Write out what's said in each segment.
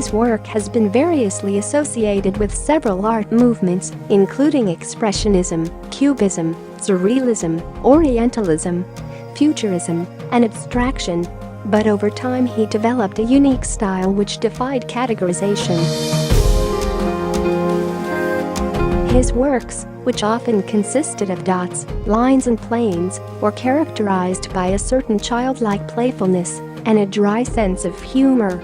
Klee's work has been variously associated with several art movements, including Expressionism, Cubism, Surrealism, Orientalism, Futurism, and Abstraction. But over time he developed a unique style which defied categorization. His works, which often consisted of dots, lines and planes, were characterized by a certain childlike playfulness and a dry sense of humor.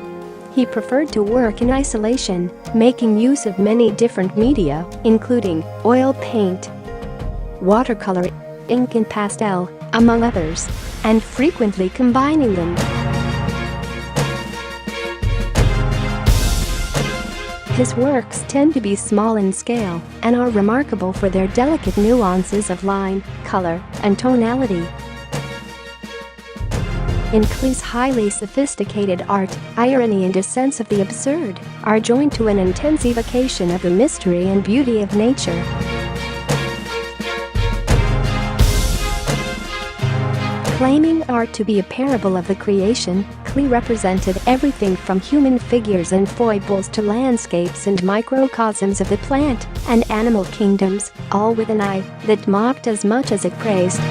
He preferred to work in isolation, making use of many different media, including oil paint, watercolor, ink and pastel, among others, and frequently combining them. His works tend to be small in scale and are remarkable for their delicate nuances of line, color, and tonality. In Klee's highly sophisticated art, irony and a sense of the absurd are joined to an intense evocation of the mystery and beauty of nature. Claiming art to be a parable of the creation, Klee represented everything from human figures and foibles to landscapes and microcosms of the plant and animal kingdoms, all with an eye that mocked as much as it praised.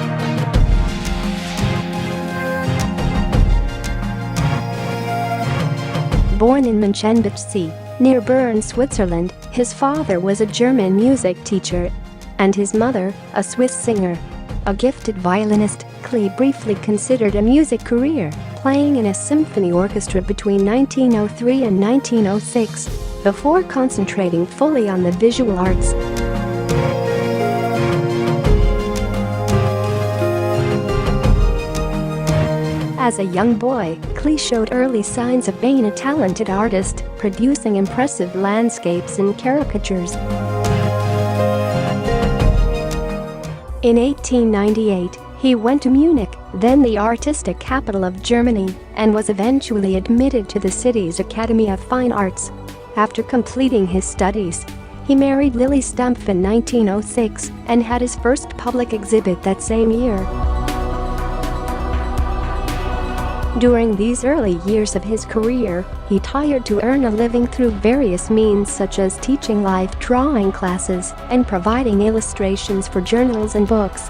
Born in Münchenbuchsee, near Bern, Switzerland, his father was a German music teacher and his mother, a Swiss singer. A gifted violinist, Klee briefly considered a music career, playing in a symphony orchestra between 1903 and 1906, before concentrating fully on the visual arts. As a young boy, Klee showed early signs of being a talented artist, producing impressive landscapes and caricatures. In 1898, he went to Munich, then the artistic capital of Germany, and was eventually admitted to the city's Academy of Fine Arts. After completing his studies, he married Lily Stumpf in 1906 and had his first public exhibit that same year. During these early years of his career, he tried to earn a living through various means such as teaching live drawing classes and providing illustrations for journals and books.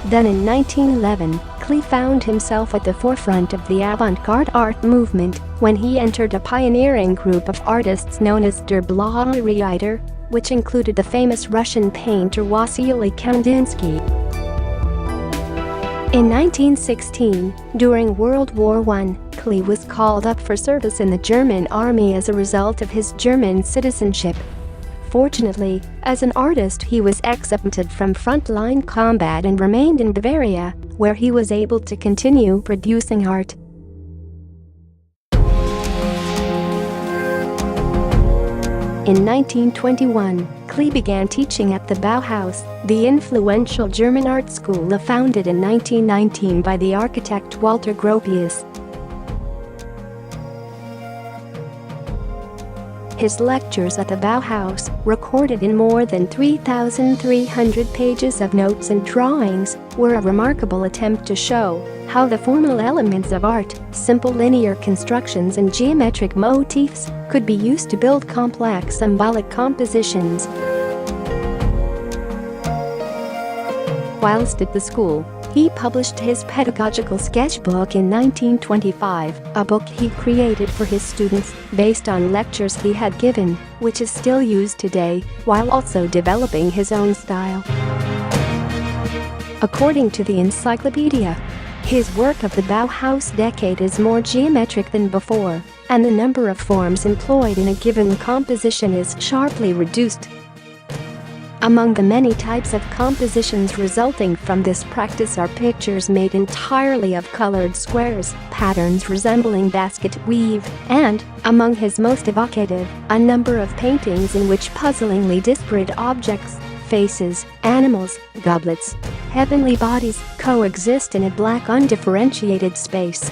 Then in 1911, Klee found himself at the forefront of the avant-garde art movement when he entered a pioneering group of artists known as Der Blaue Reiter, which included the famous Russian painter Wassily Kandinsky. In 1916, during World War I, Klee was called up for service in the German army as a result of his German citizenship. Fortunately, as an artist he was exempted from front-line combat and remained in Bavaria, where he was able to continue producing art. In 1921, Klee began teaching at the Bauhaus, the influential German art school founded in 1919 by the architect Walter Gropius. His lectures at the Bauhaus, recorded in more than 3,300 pages of notes and drawings, were a remarkable attempt to show how the formal elements of art, simple linear constructions and geometric motifs, could be used to build complex symbolic compositions. Whilst at the school, he published his pedagogical sketchbook in 1925, a book he created for his students based on lectures he had given, which is still used today, while also developing his own style. According to the encyclopedia, his work of the Bauhaus decade is more geometric than before, and the number of forms employed in a given composition is sharply reduced. Among the many types of compositions resulting from this practice are pictures made entirely of colored squares, patterns resembling basket weave, and, among his most evocative, a number of paintings in which puzzlingly disparate objects, faces, animals, goblets, heavenly bodies, coexist in a black undifferentiated space.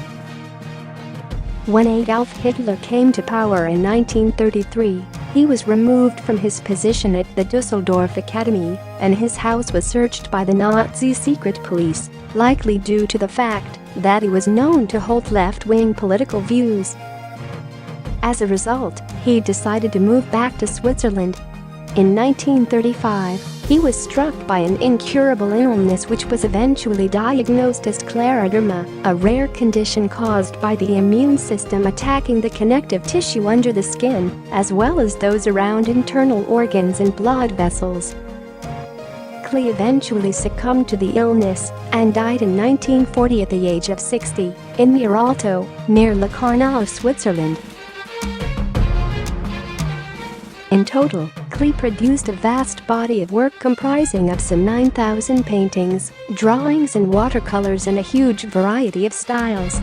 When Adolf Hitler came to power in 1933, he was removed from his position at the Dusseldorf Academy, and his house was searched by the Nazi secret police, likely due to the fact that he was known to hold left-wing political views. As a result, he decided to move back to Switzerland. In 1935, he was struck by an incurable illness which was eventually diagnosed as scleroderma, a rare condition caused by the immune system attacking the connective tissue under the skin, as well as those around internal organs and blood vessels. Klee eventually succumbed to the illness and died in 1940 at the age of 60 in Miralto, near Locarno, Switzerland. In total, Klee produced a vast body of work comprising of some 9,000 paintings, drawings and watercolors in a huge variety of styles.